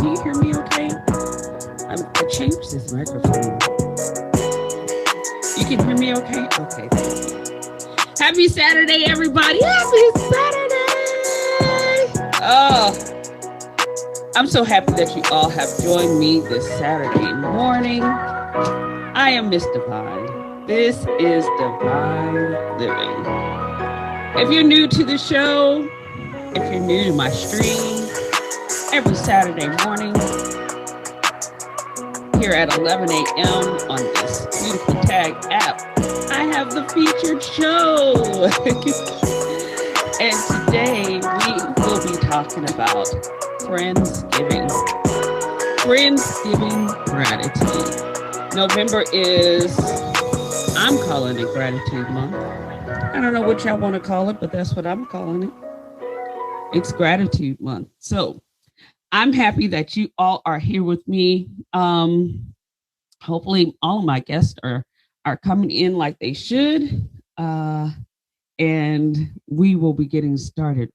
Can you hear me okay? I changed this microphone. You can hear me okay? Okay, thank you. Happy Saturday, everybody. Happy Saturday. I'm so happy that you all have joined me this Saturday morning. I am Miss Divine. This is Divine Living. If you're new to the show, if you're new to my stream, every Saturday morning here at 11 a.m. on this beautiful tag app, I have the featured show. And today we will be talking about Friendsgiving. Friendsgiving Gratitude. November is, I'm calling it Gratitude Month. I don't know what y'all want to call it, but that's what I'm calling it. It's Gratitude Month. So I'm happy that you all are here with me. Hopefully all of my guests are coming in like they should. And we will be getting started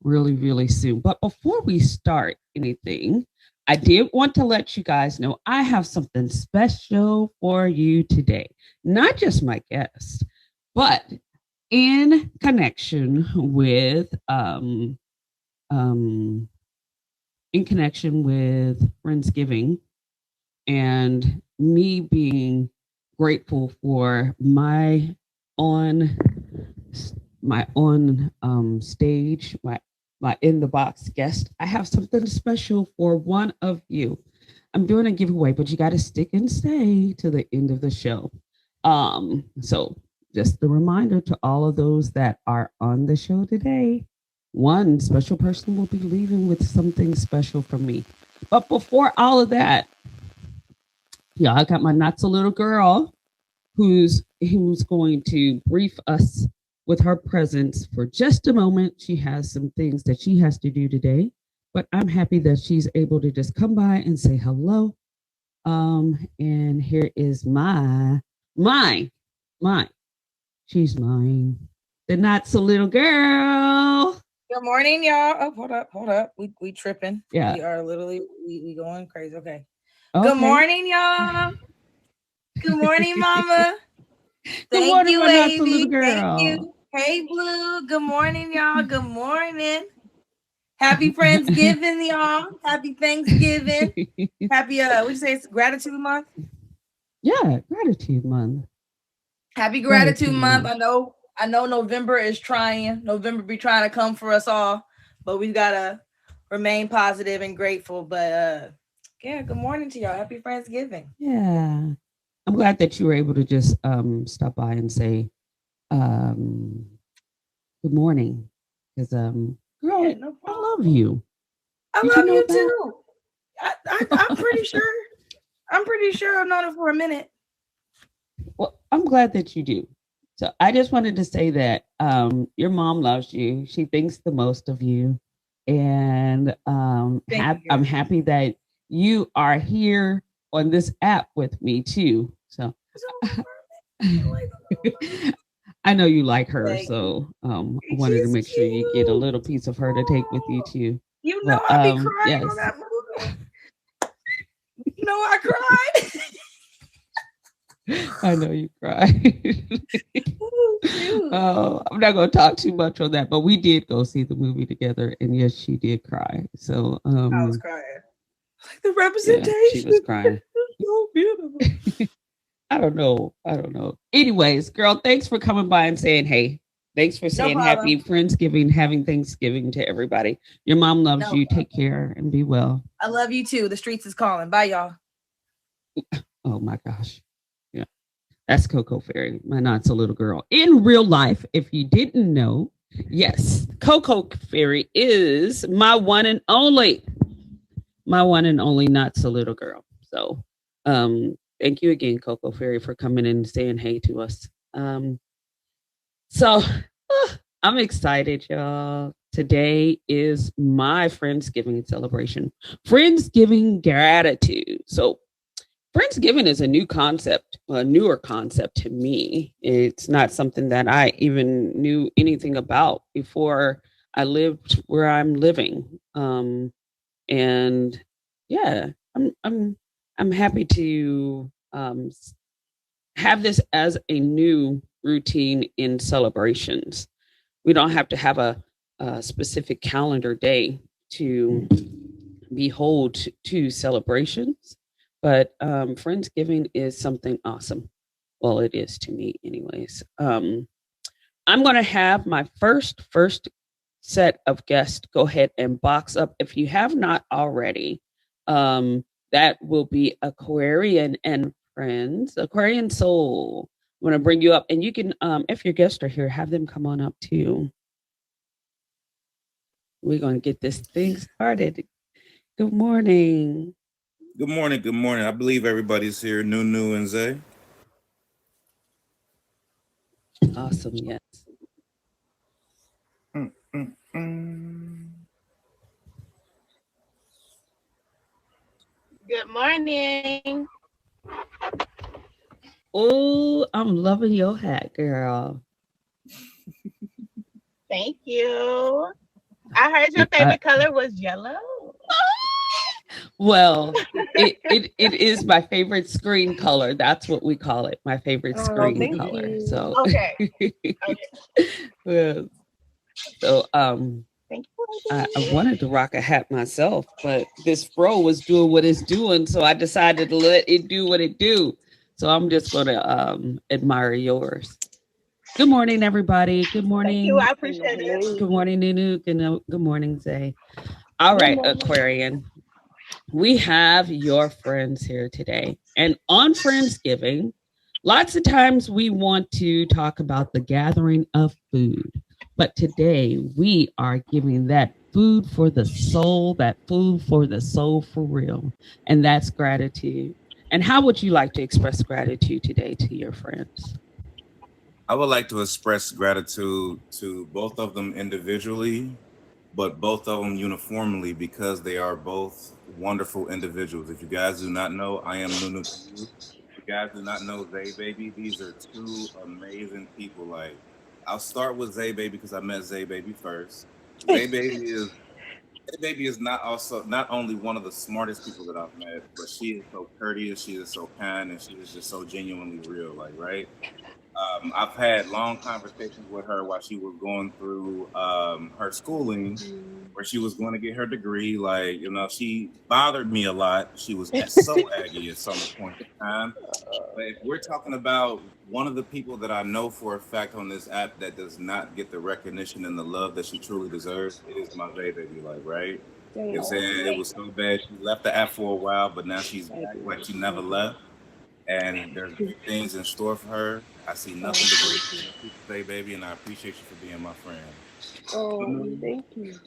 really, really soon. But before we start anything, I did want to let you guys know I have something special for you today. Not just my guests, but in connection with Friendsgiving and me being grateful for my on stage, my in the box guest. I have something special for one of you. I'm doing a giveaway, but you got to stick and stay to the end of the show. So just a reminder to all of those that are on the show today, one special person will be leaving with something special from me. But before all of that, yeah, I got my not so little girl who's going to brief us with her presence for just a moment. She has some things that she has to do today, but I'm happy that she's able to just come by and say hello. And here is mine. She's mine. The not so little girl. Good morning, y'all. Oh, hold up. We tripping. Yeah. We are literally we going crazy. Okay. Good morning, y'all. Good morning, Mama. Good morning, you, baby. Not so little girl. Thank you. Hey, Blue. Good morning, y'all. Good morning. Happy Friendsgiving, y'all. Happy Thanksgiving. Happy what you say? It's Gratitude Month. Yeah, Gratitude Month. Happy Gratitude Month. I know November is trying. November be trying to come for us all, but we've got to remain positive and grateful. But yeah, good morning to y'all. Happy Friendsgiving. Yeah. I'm glad that you were able to just stop by and say good morning. Because girl, no, I love you. I love you too. I'm pretty sure. I'm pretty sure I've known it for a minute. Well, I'm glad that you do. So I just wanted to say that your mom loves you. She thinks the most of you. And I'm happy that you are here on this app with me too. So I know you like her. So I wanted to make sure you get a little piece of her to take with you too. You know, I be crying on that movie. You know, I cried. I know you cried. I'm not going to talk too much on that, but we did go see the movie together, and yes, she did cry. So I was crying. Like the representation. Yeah, she was crying. So beautiful. I don't know. Anyways, girl, thanks for coming by and saying hey. Thanks for saying happy Friendsgiving, having Thanksgiving to everybody. Your mom loves you. Take care and be well. I love you too. The streets is calling. Bye, y'all. Oh my gosh. Yeah. That's Coco Fairy, my not so little girl. In real life, if you didn't know, yes, Coco Fairy is my one and only not so little girl. So thank you again, Coco Fairy, for coming in and saying hey to us. So I'm excited, y'all. Today is my Friendsgiving celebration, Friendsgiving Gratitude. So Friendsgiving is a newer concept to me. It's not something that I even knew anything about before I lived where I'm living. And yeah, I'm happy to have this as a new routine in celebrations. We don't have to have a specific calendar day to behold to celebrations, but Friendsgiving is something awesome. Well, it is to me, anyways. I'm going to have my first set of guests go ahead and box up. If you have not already, that will be Aquarian and Friends, Aquarian Soul. I'm going to bring you up, and you can, if your guests are here, have them come on up too. We're going to get this thing started. Good morning. Good morning. Good morning. I believe everybody's here. Nunu and Zay. Awesome. Yes. Mm, mm, mm. Good morning. Oh, I'm loving your hat, girl. Thank you. I heard your favorite color was yellow. Well, it is my favorite screen color. That's what we call it. My favorite screen Thank color. you. So Okay. yeah. So Thank I wanted to rock a hat myself, but this fro was doing what it's doing, so I decided to let it do what it do. So I'm just gonna admire yours. Good morning, everybody. Good morning. Thank you. I appreciate it. Good morning, Nunu. Good morning, Zay. All right, Aquarian. We have your friends here today. And on Friendsgiving, lots of times we want to talk about the gathering of food. But today we are giving that food for the soul, that food for the soul for real. And that's gratitude. And how would you like to express gratitude today to your friends? I would like to express gratitude to both of them individually, but both of them uniformly because they are both wonderful individuals. If you guys do not know, I am Nunu to you. If you guys do not know Zay Baby, these are two amazing people. Like, I'll start with Zay Baby because I met Zay Baby first. Zay Baby is not only one of the smartest people that I've met, but she is so courteous, she is so kind, and she is just so genuinely real. Like, right? I've had long conversations with her while she was going through her schooling, where she was going to get her degree. Like, she bothered me a lot. She was so aggy at some point in time. But if we're talking about one of the people that I know for a fact on this app that does not get the recognition and the love that she truly deserves, it is my baby. Like, right? You know, saying it was so bad. She left the app for a while, but now she's back like she never left, and there's great things in store for her. I see nothing but great things to say, baby, and I appreciate you for being my friend. Nunu, Thank you.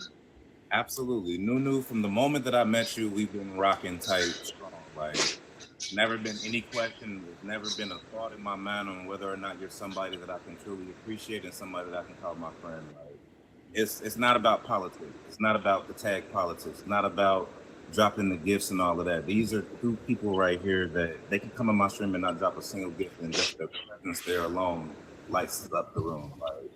absolutely. Nunu, from the moment that I met you, we've been rocking tight, strong. Like, never been any question. There's never been a thought in my mind on whether or not you're somebody that I can truly appreciate and somebody that I can call my friend. Like, it's not about politics. It's not about the tag politics. It's not about dropping the gifts and all of that. These are two people right here that they can come in my stream and not drop a single gift, and just their presence there alone lights up the room. Like,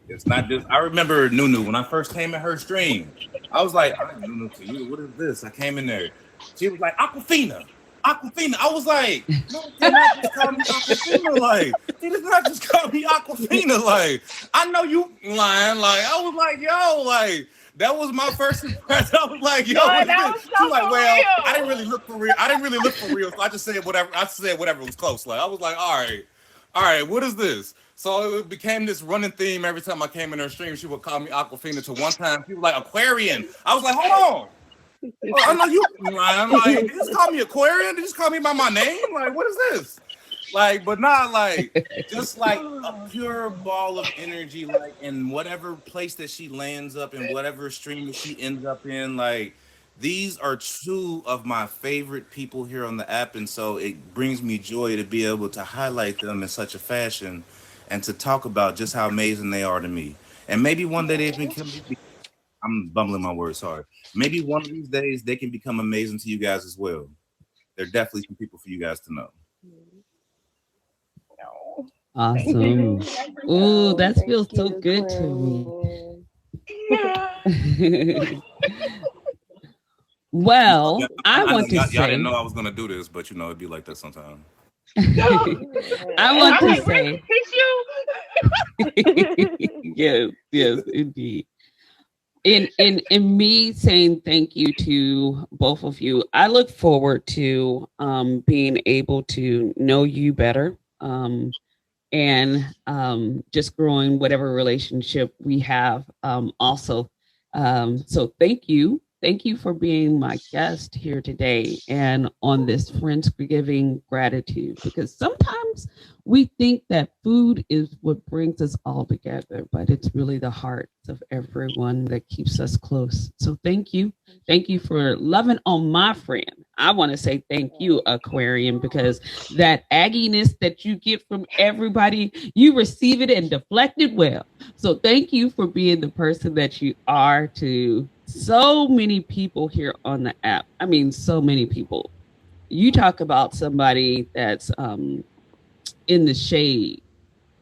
it's not just. I remember Nunu when I first came in her stream. I was like, "I'm Nunu to you. What is this?" I came in there. She was like, "Aquafina, Aquafina." I was like, "No, she did not just call me Aquafina. Like, she did not just call me Aquafina. Like, I know you lying. Like, I was like, yo, like." That was my first impression. I was like, "Yo, what is this?" She was like, "Well, I didn't really look for real. I didn't really look for real, so I just said whatever. I said whatever was close." Like, I was like, all right, what is this?" So it became this running theme every time I came in her stream. She would call me Aquafina. To one time, she was like Aquarian. I was like, "Hold on, oh, I know you lying. Like, did you just call me Aquarian? Did you just call me by my name? Like, what is this?" Like, but not like just like a pure ball of energy, like in whatever place that she lands up in, whatever stream that she ends up in. Like, these are two of my favorite people here on the app, and so it brings me joy to be able to highlight them in such a fashion and to talk about just how amazing they are to me. And maybe one day they can be, I'm bumbling my words hard. Maybe one of these days they can become amazing to you guys as well. They're definitely some people for you guys to know. Awesome. Oh, that feels so good to me. Well, I I know want to y'all didn't say, know I was gonna do this, but you know it'd be like that sometimes. I And want I'm to like, really? say, It's you? yes, yes, indeed. In me saying thank you to both of you, I look forward to being able to know you better, and just growing whatever relationship we have, also. So thank you for being my guest here today and on this Friendsgiving Gratitude, because sometimes we think that food is what brings us all together, but it's really the hearts of everyone that keeps us close. So thank you for loving on my friend. I want to say thank you, Aquarian, because that agginess that you get from everybody, you receive it and deflect it well. So thank you for being the person that you are to so many people here on the app. I mean, so many people. You talk about somebody that's in the shade,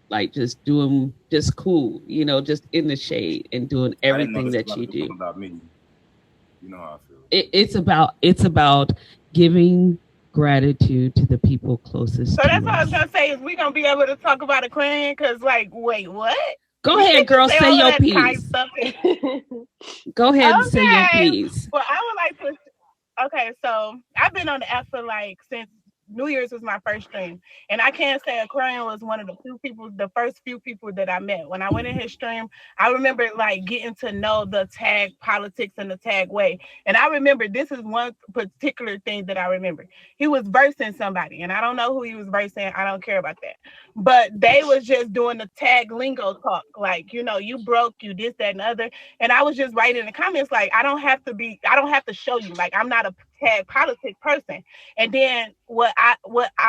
like just doing just cool, just in the shade and doing I didn't know everything this was that about you to become do. about me. You know how I feel. It's about giving gratitude to the people closest So that's to what I was us. gonna say. Is we gonna be able to talk about Aquarian? Cause like, wait, what? Go We ahead, need to girl, say say all of your that kind piece. stuff. Go ahead and say your Okay. piece. Well, I would like to. Okay, so I've been on the app for like since New Year's was my first stream, and I can't say Aquarian was one of the first few people that I met. When I went in his stream, I remember like getting to know the tag politics and the tag way, and I remember this is one particular thing that I remember. He was versing somebody, and I don't know who he was versing. I don't care about that, but they was just doing the tag lingo talk, like you broke, you this, that, and the other, and I was just writing in the comments like I don't have to show you. Like I'm not a tag politic person. And then what I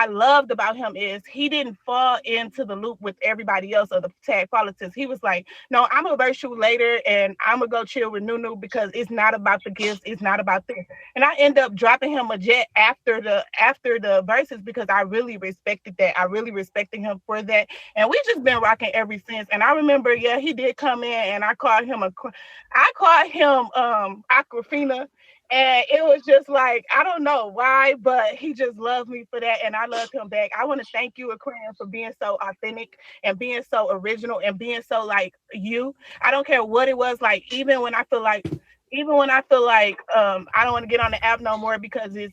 loved about him is he didn't fall into the loop with everybody else of the tag politics. He was like, no, I'm gonna verse you later and I'm gonna go chill with Nunu because it's not about the gifts, it's not about this. And I end up dropping him a jet after the verses because I really respected that. I really respected him for that. And we just been rocking ever since. And I remember, yeah, he did come in and I called him Aquafina. And it was just like, I don't know why, but he just loved me for that. And I love him back. I want to thank you, Aquarian, for being so authentic and being so original and being so like you. I don't care what it was like, I don't want to get on the app no more because it's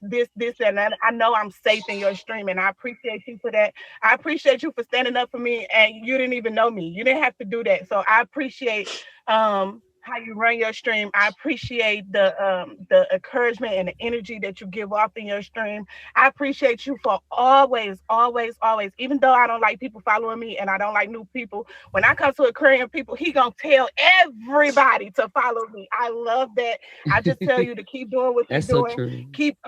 this and that. I know I'm safe in your stream and I appreciate you for that. I appreciate you for standing up for me and you didn't even know me. You didn't have to do that. So I appreciate how you run your stream. I appreciate the encouragement and the energy that you give off in your stream. I appreciate you for always, always, always. Even though I don't like people following me and I don't like new people, when I come to Aquarian people, he gonna tell everybody to follow me. I love that. I just tell you to keep doing what you're That's so doing. true. Keep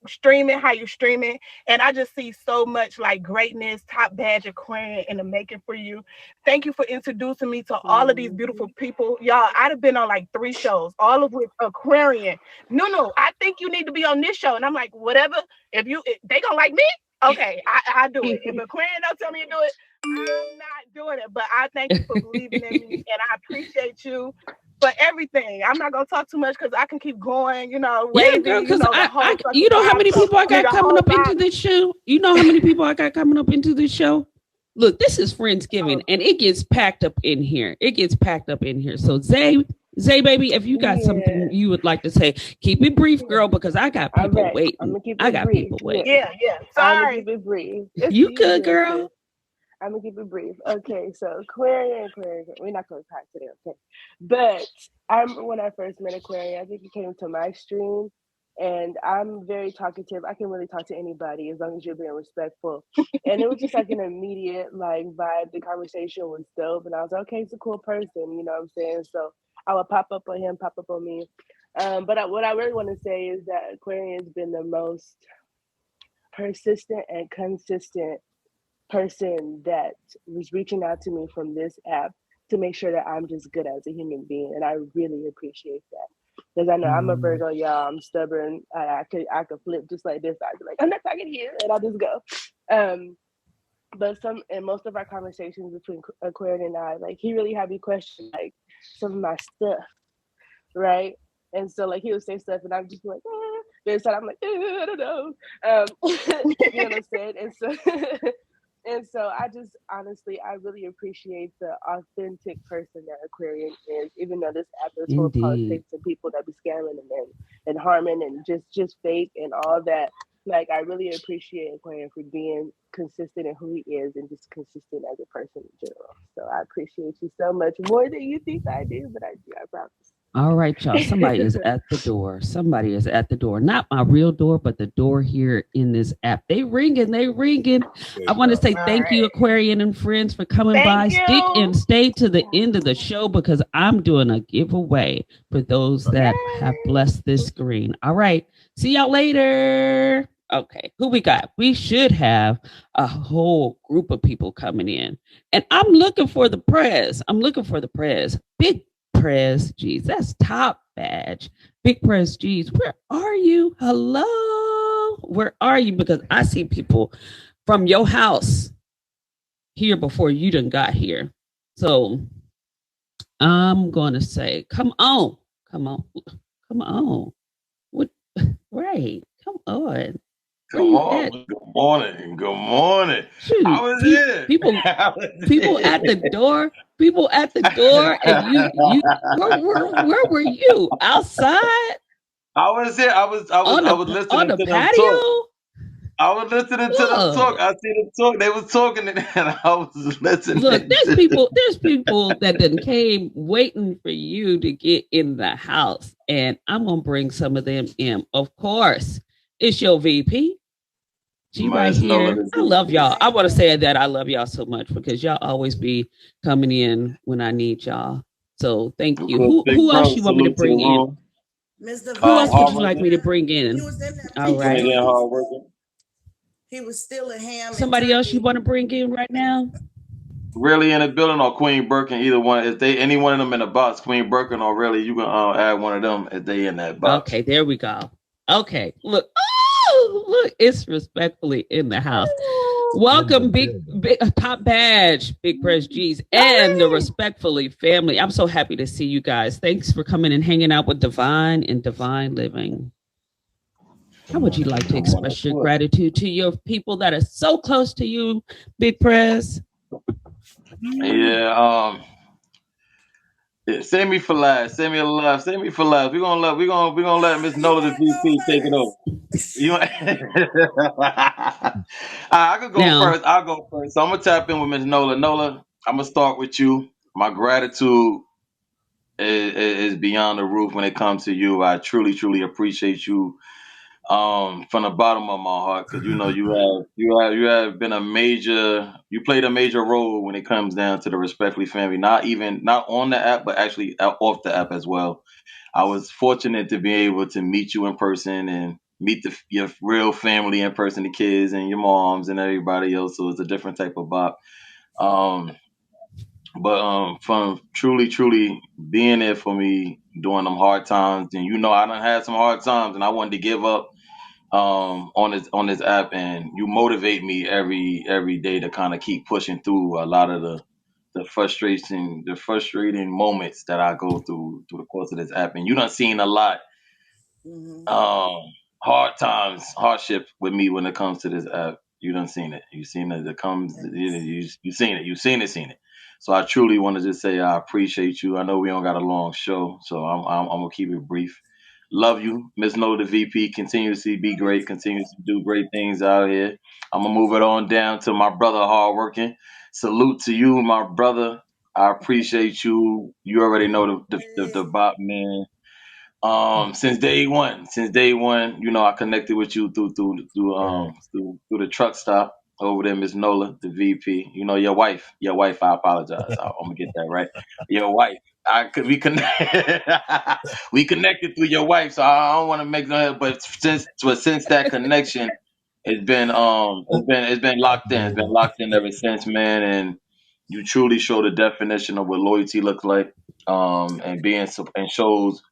streaming how you're streaming. And I just see so much like greatness, top badge Aquarian in the making for you. Thank you for introducing me to all of these beautiful people. Y'all, I'd have been on like 3 shows, all of which Aquarian. No, I think you need to be on this show. And I'm like, whatever. If they gonna like me, okay, I do it. If Aquarian don't tell me to do it, I'm not doing it. But I thank you for believing in me, and I appreciate you for everything. I'm not gonna talk too much because I can keep going. Yeah, girl, Wavy. because The I, whole I, fucking you know how vibe. many So people I give me got the coming whole up into vibe. this show. You know how many people I got coming up into this show. Look, this is Friendsgiving, Oh, and it gets packed up in here. It gets packed up in here. So Zay, baby, if you got something Yeah. you would like to say, keep it brief, girl, because I got All people right. I'm waiting. gonna keep I it got brief. people Yeah. waiting. yeah. I'm gonna Sorry. keep it brief. It's You you good, good, girl? sis. I'm gonna keep it brief. Okay, so Aquarian. We're not gonna talk today, okay? But I remember when I first met Aquarian, I think he came to my stream, and I'm very talkative. I can really talk to anybody as long as you're being respectful. And it was just like an immediate like vibe. The conversation was dope, and I was like, okay, he's a cool person. You know what I'm saying? So I would pop up on him, pop up on me. What I really want to say is that Aquarian's been the most persistent and consistent person that was reaching out to me from this app to make sure that I'm just good as a human being, and I really appreciate that because I know I'm a Mm. Virgo, y'all. I'm stubborn. I could flip just like this. I'd be like, I'm not talking here, and I'll just go. Um, but some in most of our conversations between Aquarian and I, like he really had me question like some of my stuff, right? And so like he would say stuff, and I'm just like, then inside I'm like, I don't know, you know what I'm saying? And so and so I just honestly, I really appreciate the authentic person that Aquarian is, even though this app is full of Indeed. politics and people that be scamming and harming and just fake and all that. Like I really appreciate Aquarian for being consistent in who he is and just consistent as a person in general. So I appreciate you so much more than you think I do, but I do, I All right, y'all. Somebody is promise. at the door. Somebody is at the door. Not my real door, but the door here in this app. They ringing. They ringing. I Appreciate want to y'all. say All thank you, right. Aquarian and friends, for coming by. Thank Stick you. and stay to the end of the show because I'm doing a giveaway for those that have Yay. blessed this screen. All right. See y'all later. Okay. Who we got? We should have a whole group of people coming in. And I'm looking for the press. I'm looking for the press. Big Press G's. That's top badge. Big Press G's. Where are you? Hello? Where are you? Because I see people from your house here before you done got here. So I'm going to say, come on. Come on. Come on. What? Right. Come on. Where Come you at? on. Good morning. Good morning. I Shoot. was here. People I was people at the here. door, people at the door, and you where were you? Outside I was here. I was on listening the to them talk. patio? I was listening to them talk. Look, I see them talk. They was talking and I was listening look, to there's people that then came waiting for you to get in the house, and I'm gonna bring some of them in. Of course, it's your VP. She right Miss Nola here. the I love VP. y'all. I want to say that I love y'all so much because y'all always be coming in when I need y'all. So thank Of you. course, big Who else bro. you want me to Salute to the bring in? room. Mr. Who VP else would Hard you like working. me to bring he in? was in there All Bring it right. still in hard working. he was still a ham and Somebody else you turkey. want to bring in right now? Really in the building or Queen Birkin, either one. If they any one of them in the box, Queen Birkin or really, you can add one of them if they in that box. Okay, there we go. Okay, look. Oh, look, it's respectfully in the house. In the Welcome, building. big top badge, Big Press G's, and the respectfully family. I'm so happy to see you guys. Thanks for coming and hanging out with Divine and Divine Living. How Come would you on like in. to Come on, express that's your what. gratitude to your people that are so close to you, Big Press? Yeah, yeah, save me for last. Save me alive. Save me for last. We gonna let Miss You Nola the want to go VP take it over. first? You I could go Now, first. I'll go first. So I'm gonna tap in with Miss Nola. Nola, I'm gonna start with you. My gratitude is beyond the roof when it comes to you. I truly, truly appreciate you from the bottom of my heart because you know you have been a major you played a major role when it comes down to the respectfully family, not on the app but actually off the app as well. I was fortunate to be able to meet you in person and meet your real family in person, the kids and your moms and everybody else, so it's a different type of bop. um but from truly being there for me during them hard times, and you know I done had some hard times and I wanted to give up on this app, and you motivate me every day to kind of keep pushing through a lot of the frustrating moments that I go through the course of this app. And you done seen a lot Mhm. um hard times, hardship with me when it comes to this app. You done seen it. You seen it. It comes. You seen it. You seen it. So I truly want to just say I appreciate you. I know we don't got a long show, so I'm gonna keep it brief. Love you, Miss No the VP. Continuously be great. Continue to do great things out here. I'm gonna move it on down to my brother, hardworking. Salute to you, my brother. I appreciate you. You already know the bot man. Since day one, you know, I connected with you Facts. through the truck stop over there, Miss Nola, the VP. You know, your wife. I apologize. I'm gonna get that right. Your wife. We connect. We connected through your wife, so I don't want to make no. But since that connection, it's been locked in. It's been Man, locked in ever since, man. And you truly show the definition of what loyalty looks like. And shows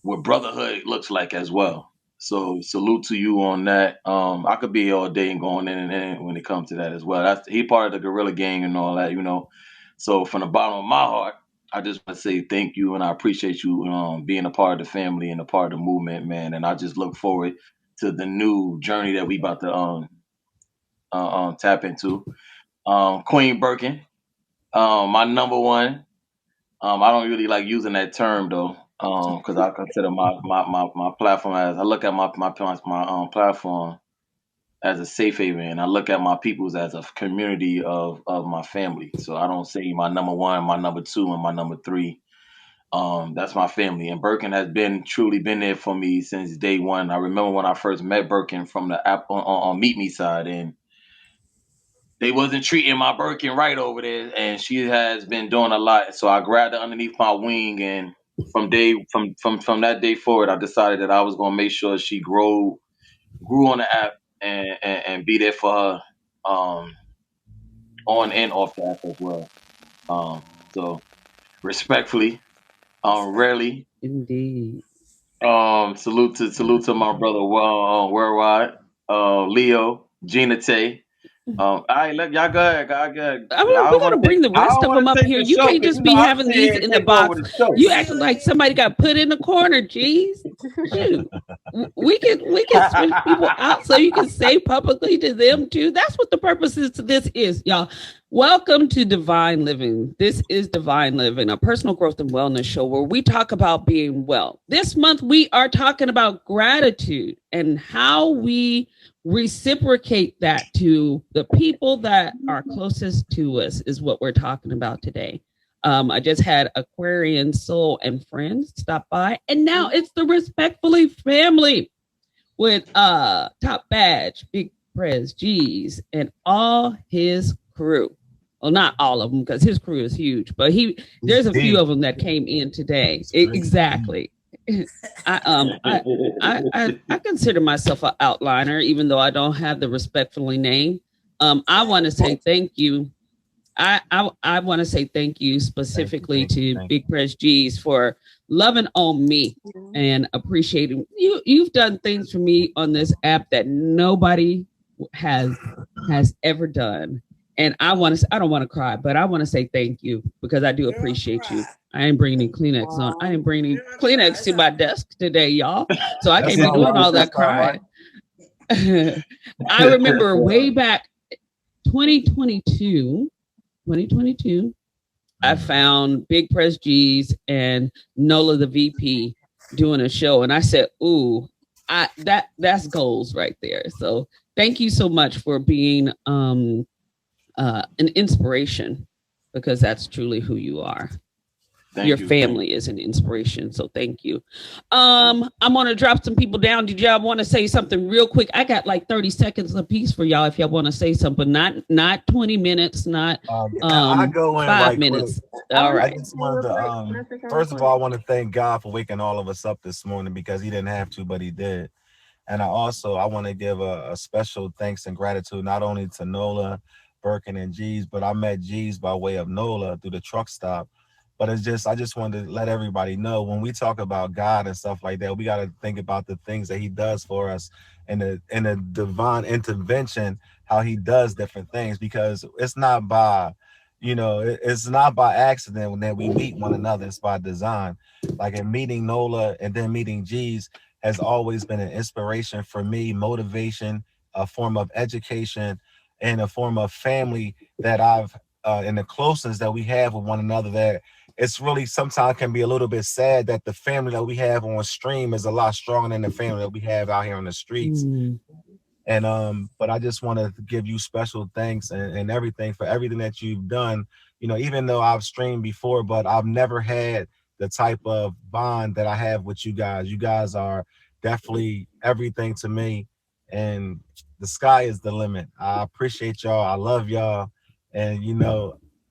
what brotherhood looks like as well. So salute to you on that. I could be here all day and going in and in when it comes to that as well. That's he part of the Gorilla Gang and all that, you know. So from the bottom of my heart, I just want to say thank you, and I appreciate you being a part of the family and a part of the movement, man. And I just look forward to the new journey that we about to tap into. Queen Birkin, my number one. I don't really like using that term though, because I consider my platform as I look at my platform as a safe haven, and I look at my peoples as a community of my family. So I don't say my number one, my number two, and my number three. That's my family, and Birkin has been truly been there for me since day one. I remember when I first met Birkin from the app on Meet Me side, and they wasn't treating my Birkin right over there, and she has been doing a lot. So I grabbed her underneath my wing, and from that day forward, I decided that I was gonna make sure she grew on the app and be there for her on and off the app as well. So respectfully, rarely. Indeed. Salute to my brother worldwide, Leo, Gina Tay. All right, look, y'all go ahead. We're gonna bring the rest of them up here. You can't just be having these in the box. You acting like somebody got put in the corner. Geez, shoot. We can switch people out so you can say publicly to them too. That's what the purpose is to this is, y'all. Welcome to Divine Living. This is Divine Living, a personal growth and wellness show where we talk about being well. This month we are talking about gratitude and how we reciprocate that to the people that are closest to us is what we're talking about today. I just had Aquarian Soul and Friends stop by, and now it's the Respectfully family with Top Badge, Big Prez, G's, and all his crew. Well, not all of them because his crew is huge, but there's a few of them that came in today. Exactly. I consider myself an outliner, even though I don't have the Respectfully name. I want to say thank you. I want to say thank you specifically to Big Press G's for loving on me and appreciating you. You've done things for me on this app that nobody has ever done. And I don't want to cry, but I want to say thank you because I do appreciate you. I ain't bringing Kleenex on. I ain't bringing Kleenex to my desk today, y'all. So I can't be doing all that crying. I remember way back 2022, I found Big Press G's and Nola the VP doing a show. And I said, ooh, that's goals right there. So thank you so much for being an inspiration, because that's truly who you are. Your family is an inspiration. So thank you. I'm going to drop some people down. Did y'all want to say something real quick? I got like 30 seconds a piece for y'all if y'all want to say something. Not 20 minutes, not I go in 5 minutes. All right. I just wanted to, first of all, I want to thank God for waking all of us up this morning, because he didn't have to, but he did. And I want to give a special thanks and gratitude not only to Nola, Birkin, and G's, but I met G's by way of Nola through the truck stop. But I just wanted to let everybody know, when we talk about God and stuff like that, we got to think about the things that he does for us and the divine intervention, how he does different things, because it's not by, it's not by accident that we meet one another. It's by design. Like in meeting Nola and then meeting G's has always been an inspiration for me, motivation, a form of education, and a form of family that I've and the closeness that we have with one another, that it's really sometimes can be a little bit sad that the family that we have on stream is a lot stronger than the family that we have out here on the streets. And but I just want to give you special thanks and everything for everything that you've done. Even though I've streamed before, but I've never had the type of bond that I have with you guys. You guys are definitely everything to me, and the sky is the limit. I appreciate y'all. I love y'all. And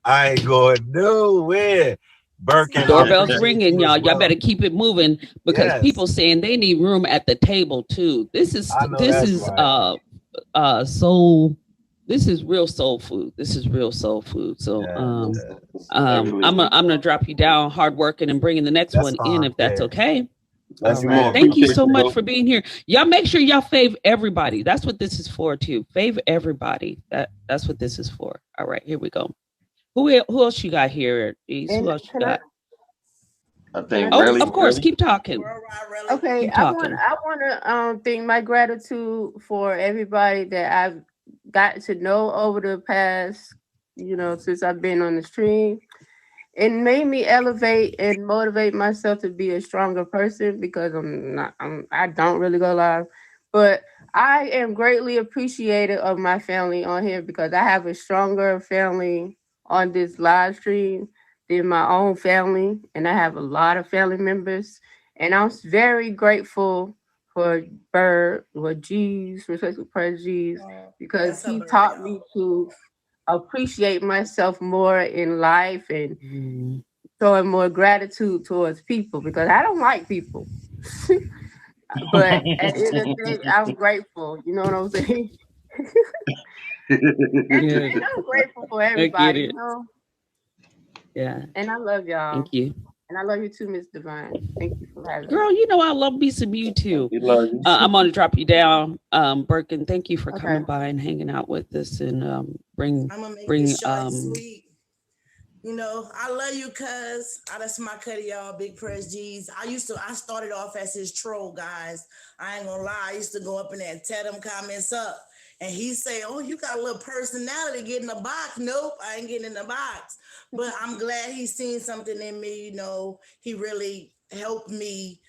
I ain't going nowhere. Birkin, doorbell's ringing, y'all. Y'all better keep it moving, because people saying they need room at the table too. This is soul. This is real soul food. So I'm gonna drop you down, hard working, and bringing the next one in, if that's okay. Right. Thank you so much for being here. Y'all make sure y'all fave everybody. That's what this is for too. Fave everybody. That's what this is for. All right, here we go. Who else you got here? Who else you got? I Can I think Oh, say really, of something? course. really. Keep talking. Worldwide really. Okay, Keep talking. I want to think my gratitude for everybody that I've got to know over the past, since I've been on the stream. It made me elevate and motivate myself to be a stronger person because I don't really go live, but I am greatly appreciative of my family on here because I have a stronger family on this live stream than my own family, and I have a lot of family members, and I'm very grateful for Bird or G's, respectful praise G's, Oh, because that's her he birthday, taught me y'all. to appreciate myself more in life and Mm. showing more gratitude towards people because I don't like people. But at the end of the day, I'm grateful. You know what I'm saying? Yeah, And I'm grateful for I get everybody, it. Yeah. And I love y'all. Thank you. And I love you too, Miss Divine. Thank you for having me. Girl, you know I love me some you too. We love you. I'm gonna drop you down. Birkin, thank you for Okay. coming by and hanging out with us and bring I'm gonna make bring this short and sweet. You know, I love you, cuz. That's my cutty, y'all. Big press G's. I started off as his troll, guys. I ain't gonna lie. I used to go up in there and tear them comments up. And he say, "Oh, you got a little personality. Get in the box." Nope, I ain't getting in the box. But I'm glad he's seen something in me. You know, he really helped me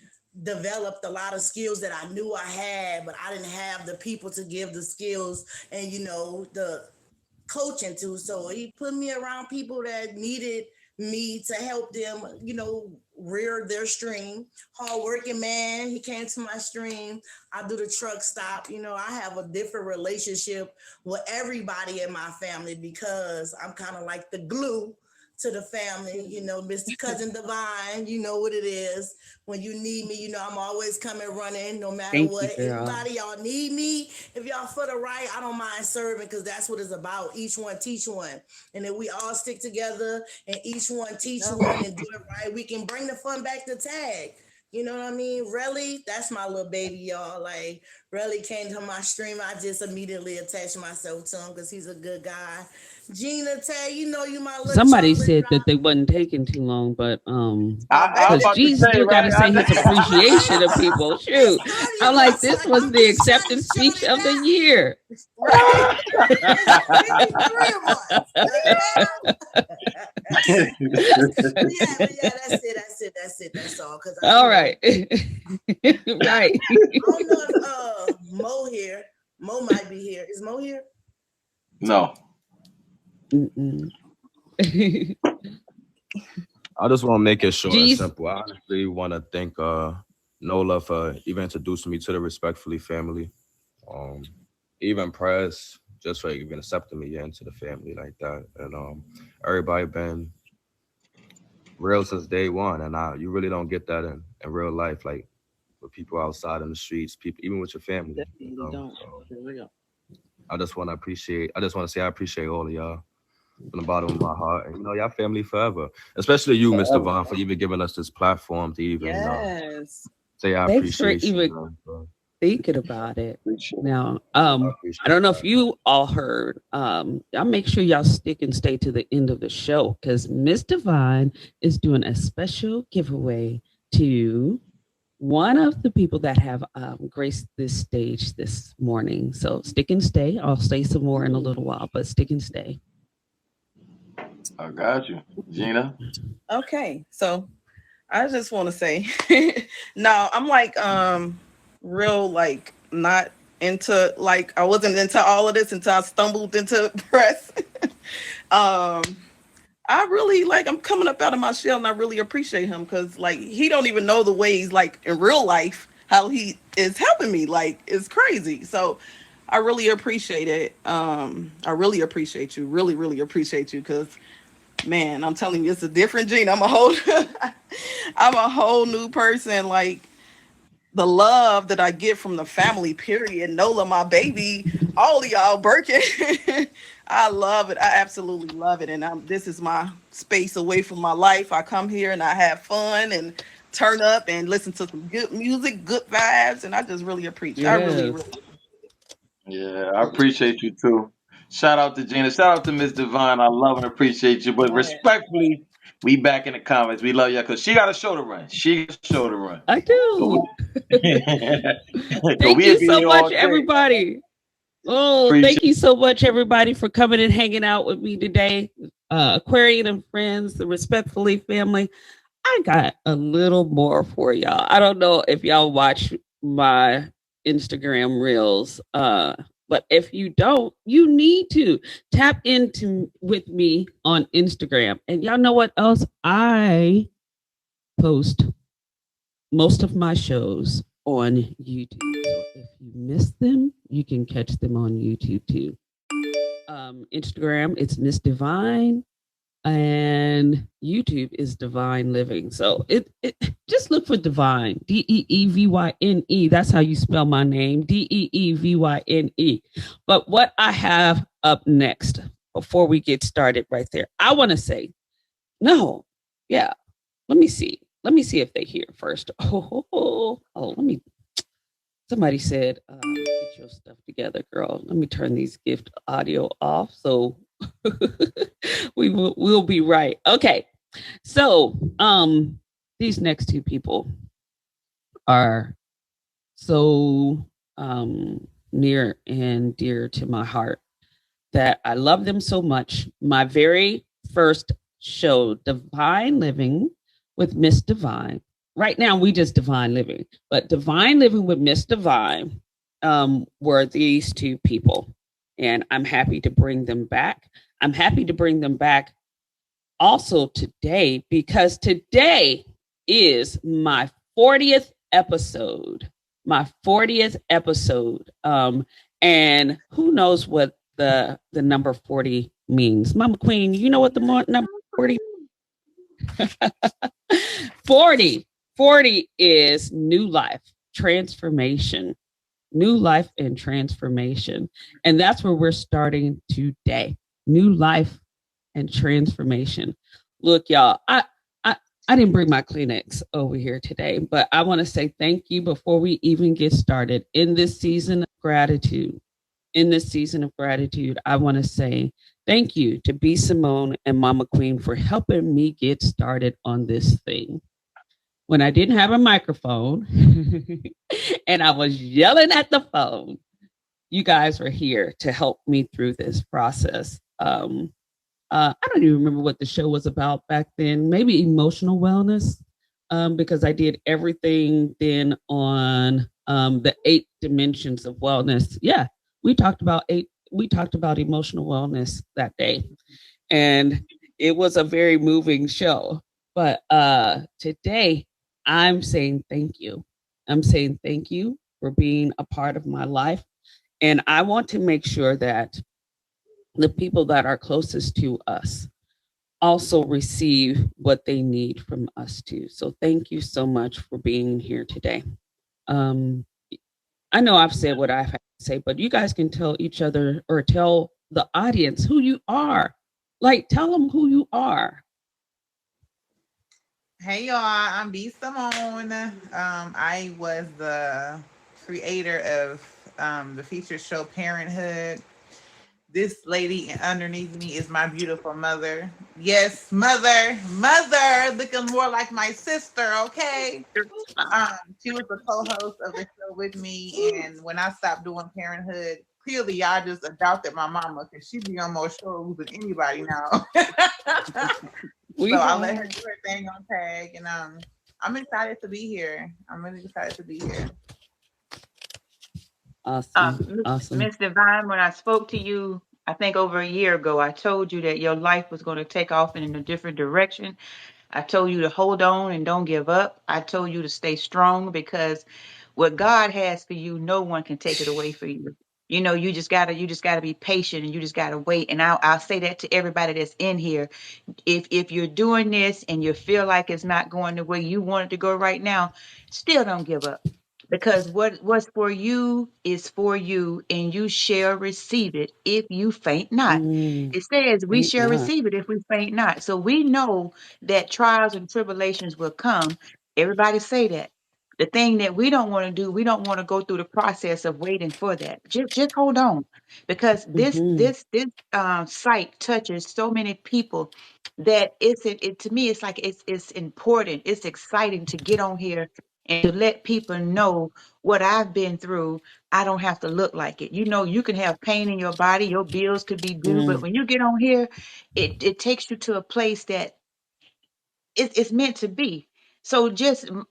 developed a lot of skills that I knew I had, but I didn't have the people to give the skills and the coaching to. So he put me around people that needed me to help them, rear their stream. Hardworking man, he came to my stream. I do the truck stop. I have a different relationship with everybody in my family because I'm kind of like the glue to the family, Mr. Cousin Divine, you know what it is. When you need me, I'm always coming running no matter Thank you, what. girl. Anybody y'all need me, if y'all for the right, I don't mind serving because that's what it's about. Each one teach one. And if we all stick together and each one teach one and do it right, we can bring the fun back to tag. You know what I mean? Really, that's my little baby, y'all. Like, really came to my stream. I just immediately attached myself to him because he's a good guy. Gina Tay, you my little Somebody chocolate said that drop. they wasn't taking too long, but Oh, I was baby, because about to G say, still got to right? say his appreciation of people. it's Shoot, I'm like, this 30 was plus. the Get acceptance straight, speech shorty, of the now. year. Right? It's 53 of us. But yeah, that's all. Cause All right, right. I don't know if Mo here. Mo might be here. Is Mo here? No. I just want to make it short and G's. simple. I honestly want to thank Nola for even introducing me to the Respectfully family. Um, even Press just for even accepting me into the family like that. And everybody been real since day one. And you really don't get that in real life, like with people outside in the streets, people even with your family. Definitely don't. So For real. I just want to say I appreciate all of y'all from the bottom of my heart. And y'all family forever. Especially you, Mr. Forever. Vaughn, for even giving us this platform to even Yes. say I Thanks for appreciate even you. So thinking about it. Appreciate it. Now, I I don't appreciate know that. if you all heard. Y'all make sure y'all stick and stay to the end of the show because Miss Divine is doing a special giveaway to one of the people that have graced this stage this morning. So stick and stay. I'll say some more in a little while, but stick and stay. I got you. Gina? Okay, so I just want to say, no, I'm like, real, like, not into, like, I wasn't into all of this until I stumbled into press. um, I really like, I'm coming up out of my shell and I really appreciate him because, like, he don't even know the ways, like, in real life, how he is helping me. Like, it's crazy. So I really appreciate it. I really appreciate you. Really, really appreciate you because, man, I'm telling you, it's a different gene. I'm a whole new person. Like the love that I get from the family, period. Nola, my baby, all of y'all, Birkin. I love it. I absolutely love it. And this is my space away from my life. I come here and I have fun and turn up and listen to some good music, good vibes. And I just really appreciate. I really, Yes. really. Yeah, I appreciate you too. Shout out to Gina. Shout out to Miss Divine. I love and appreciate you. But Yes. respectfully, We back in the comments. We love you because she got a show to run. She got a show to run. I So do. Thank we'll you be so here all much, day. everybody. Oh, Appreciate thank you so much, everybody, for coming and hanging out with me today. Aquarian and friends, the Respectfully family. I got a little more for y'all. I don't know if y'all watch my Instagram reels, but if you don't, you need to tap into with me on Instagram. And y'all know what else? I post most of my shows on YouTube. So if you miss them, you can catch them on YouTube too. Instagram, it's Miss Divine, and YouTube is Divine Living. So it just look for Divine, Deevyne. That's how you spell my name, Deevyne. But what I have up next before we get started right there, I want to say, no, yeah, let me see. Let me see if they hear first. Let me. Somebody said, "Get your stuff together, girl." Let me turn these gift audio off so we'll be right. Okay, so these next two people are so near and dear to my heart that I love them so much. My very first show, Divine Living with Miss Divine. Right now, we just Divine Living, but Divine Living with Miss Divine were these two people. And I'm happy to bring them back. I'm happy to bring them back also today because today is my 40th episode. My 40th episode. And who knows what the number 40 means? Mama Queen, you know what the number 40 40 is new life, transformation, new life and transformation. And that's where we're starting today. New life and transformation. Look, y'all, I didn't bring my Kleenex over here today, but I want to say thank you before we even get started in this season of gratitude. In this season of gratitude, I want to say thank you to B. Simone and Mama Queen for helping me get started on this thing. When I didn't have a microphone and I was yelling at the phone, you guys were here to help me through this process. I don't even remember what the show was about back then. Maybe emotional wellness, because I did everything then on the 8 dimensions of wellness. Yeah, we talked about 8. We talked about emotional wellness that day, and it was a very moving show. But today, I'm saying thank you. I'm saying thank you for being a part of my life, and I want to make sure that the people that are closest to us also receive what they need from us too. So thank you so much for being here today. Um, I know I've said what I've had to say, but you guys can tell each other or tell the audience who you are. Like, tell them who you are. Hey y'all, I'm B Simone. I was the creator of the feature show Parenthood. This lady underneath me is my beautiful mother. Yes, mother, looking more like my sister, okay? She was the co-host of the show with me, and when I stopped doing Parenthood, clearly y'all just adopted my mama because she be on more shows than anybody now. So I'll let her do her thing on tag, and I'm excited to be here. I'm really excited to be here. Awesome. Miss Divine, when I spoke to you, I think over a year ago, I told you that your life was going to take off in a different direction. I told you to hold on and don't give up. I told you to stay strong because what God has for you, no one can take it away for you. You know, you just gotta be patient and you just gotta wait. And I'll say that to everybody that's in here. If you're doing this and you feel like it's not going the way you want it to go right now, still don't give up. Because what's for you is for you, and you shall receive it if you faint not. It says we Faint shall not. receive it if we faint not. So we know that trials and tribulations will come. Everybody say that. The thing that we don't want to do, we don't want to go through the process of waiting for that. Just hold on, because Mm-hmm. this site touches so many people that it to me, it's like it's important, it's exciting to get on here and to let people know what I've been through. I don't have to look like it. You know, you can have pain in your body, your bills could be due, but Mm, when you get on here, it takes you to a place that it's meant to be. So just and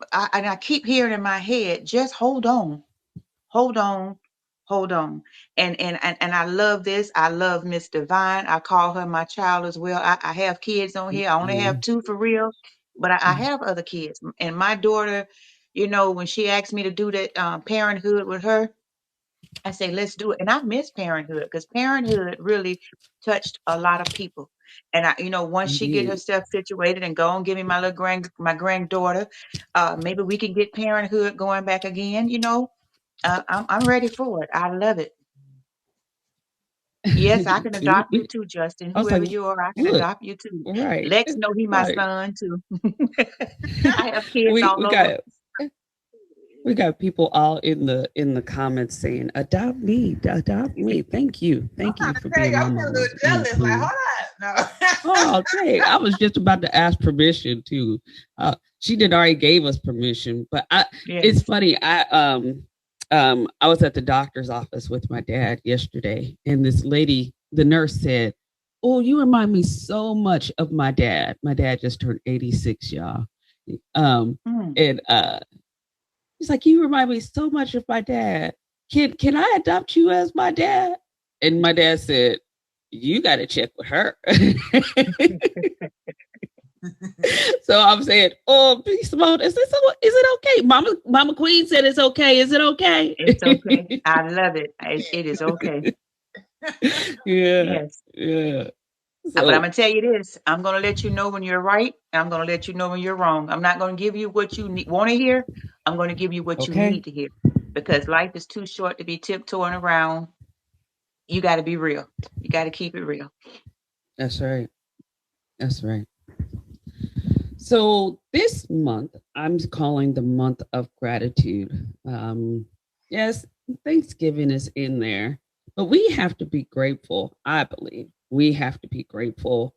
I keep hearing in my head, just hold on, hold on. And I love this. I love Miss Divine. I call her my child as well. I have kids on here. I only have mm, two for real, but I have other kids. And my daughter, you know, when she asked me to do that parenthood with her, I say, let's do it. And I miss parenthood because parenthood really touched a lot of people. And I, you know, once she get indeed. herself situated and go and give me my little my granddaughter, maybe we can get parenthood going back again. You know, I'm ready for it. I love it. Yes, I can See, adopt you too, Justin. I was like, Whoever you are, I can look, adopt you too. right. Lex know he my Like son too. I have kids we all we over. got we got people all in the comments saying, adopt me, adopt me. Thank you. I'm Thank trying you to for tell being you, my I'm feeling a mama little and my jealous. Like, queen. hold on. No. Oh, okay. I was just about to ask permission too. She did already gave us permission, but Yes. it's funny. I was at the doctor's office with my dad yesterday, and this lady, the nurse said, "Oh, you remind me so much of my dad. My dad just turned 86, y'all." Um, Mm. and he's like, "You remind me so much of my dad. Can I adopt you as my dad?" And my dad said, "You got to check with her." So I'm saying, "Oh, Simone, is it okay? Mama Queen said it's okay. Is it okay?" It's okay. I love it. It is okay. Yeah, Yes. yeah. But I'm So gonna tell you this. I'm gonna let you know when you're right, and I'm gonna let you know when you're wrong. I'm not gonna give you what you want to hear. I'm gonna give you what you okay, need to hear, because life is too short to be tiptoeing around. You got to be real. You got to keep it real. that's right. That's right. So this month, I'm calling the month of gratitude. Yes, Thanksgiving is in there, but we have to be grateful. I believe we have to be grateful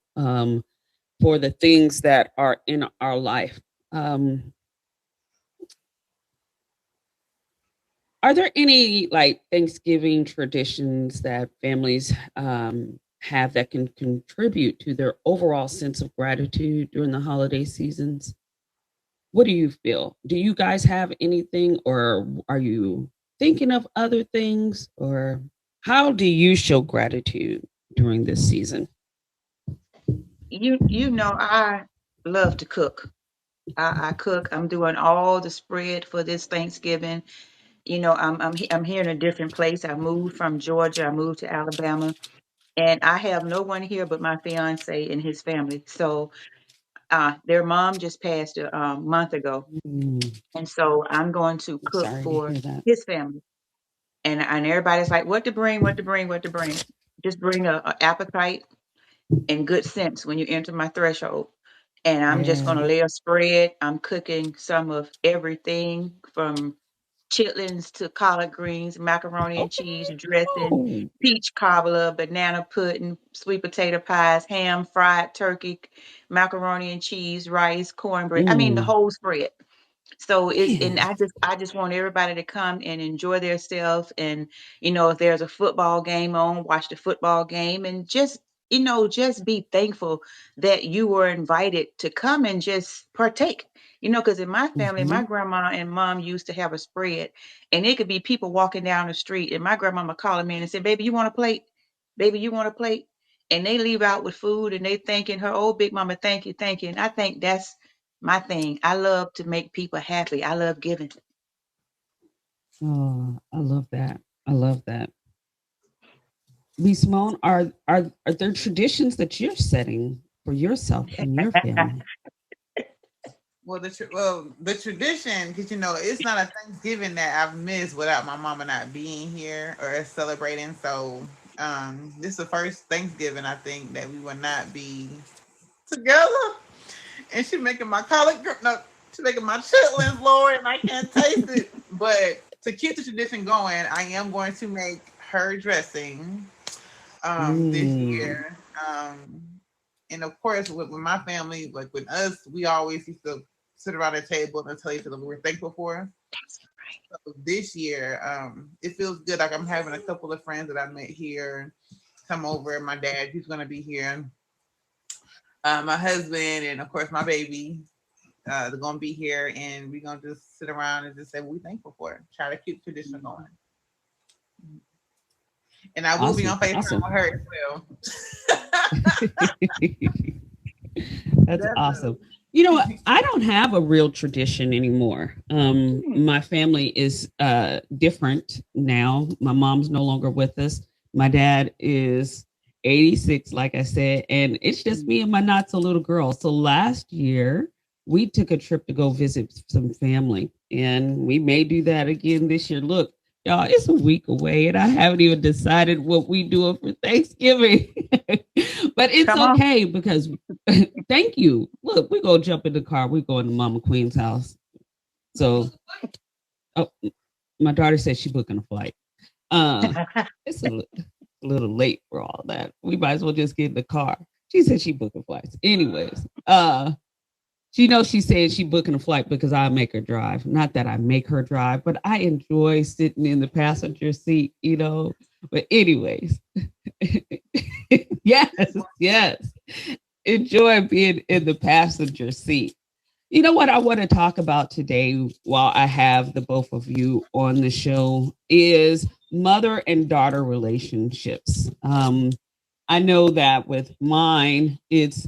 for the things that are in our life. Um, are there any like Thanksgiving traditions that families have that can contribute to their overall sense of gratitude during the holiday seasons? What do you feel? Do you guys have anything, or are you thinking of other things, or how do you show gratitude during this season? You know I love to cook. I cook. I'm doing all the spread for this Thanksgiving. You know, I'm here in a different place. I moved from Georgia. I moved to Alabama, and I have no one here but my fiance and his family. So their mom just passed a month ago, Mm, and so I'm going to I'm cook sorry to for hear that. his family. And everybody's like, what to bring, what to bring, what to bring. Just bring a appetite and good sense when you enter my threshold. And I'm just Yeah. gonna lay a spread. I'm cooking some of everything from chitlins to collard greens, macaroni and cheese, dressing, Oh. peach cobbler, banana pudding, sweet potato pies, ham, fried turkey, macaroni and cheese, rice, cornbread. I mean the Mm, whole spread. So it's and man. I just want everybody to come and enjoy themselves, and you know, if there's a football game on, watch the football game, and just you know, just be thankful that you were invited to come and just partake. You know, because in my family, my Hmm. grandma and mom used to have a spread, and it could be people walking down the street, and my grandmama calling me and say, "Baby, you want a plate? Baby, you want a plate?" And they leave out with food, and they thanking her, "Oh, big mama, thank you, thank you." And I think that's my thing. I love to make people happy. I love giving. Oh, I love that. I love that. B. Simone, are there traditions that you're setting for yourself and your family? Well, the tradition, because it's not a Thanksgiving that I've missed without my mama not being here or us celebrating. So, this is the first Thanksgiving I think that we will not be together. And she making my collard green. No, She's making my chitlins, Lord, and I can't taste it. But to keep the tradition going, I am going to make her dressing this year. And of course, with my family, like with us, we always used to sit around the table and tell each other what we're thankful for. So this year, it feels good. Like I'm having a couple of friends that I met here come over. My dad, he's going to be here. My husband, and of course my baby. They're gonna be here, and we're gonna just sit around and just say what we're thankful for. Try to keep tradition going. And I will be on FaceTime with her as well. That's awesome. You know what? I don't have a real tradition anymore. My family is different now. My mom's no longer with us. My dad is 86, like I said, and it's just me and my not so little girl. So last year, we took a trip to go visit some family, and we may do that again this year. Look, y'all, it's a week away, and I haven't even decided what we doing for Thanksgiving. But it's okay because thank you. Look, we're gonna jump in the car. We're going to Mama Queen's house. So, oh, my daughter said she's booking a flight. It's a little late for all that. We might as well just get in the car. She said she booking flights. Anyways, she said she booking a flight because I make her drive. Not that I make her drive, but I enjoy sitting in the passenger seat, But anyways, yes. Enjoy being in the passenger seat. You know what I want to talk about today while I have the both of you on the show is mother and daughter relationships. I know that with mine, it's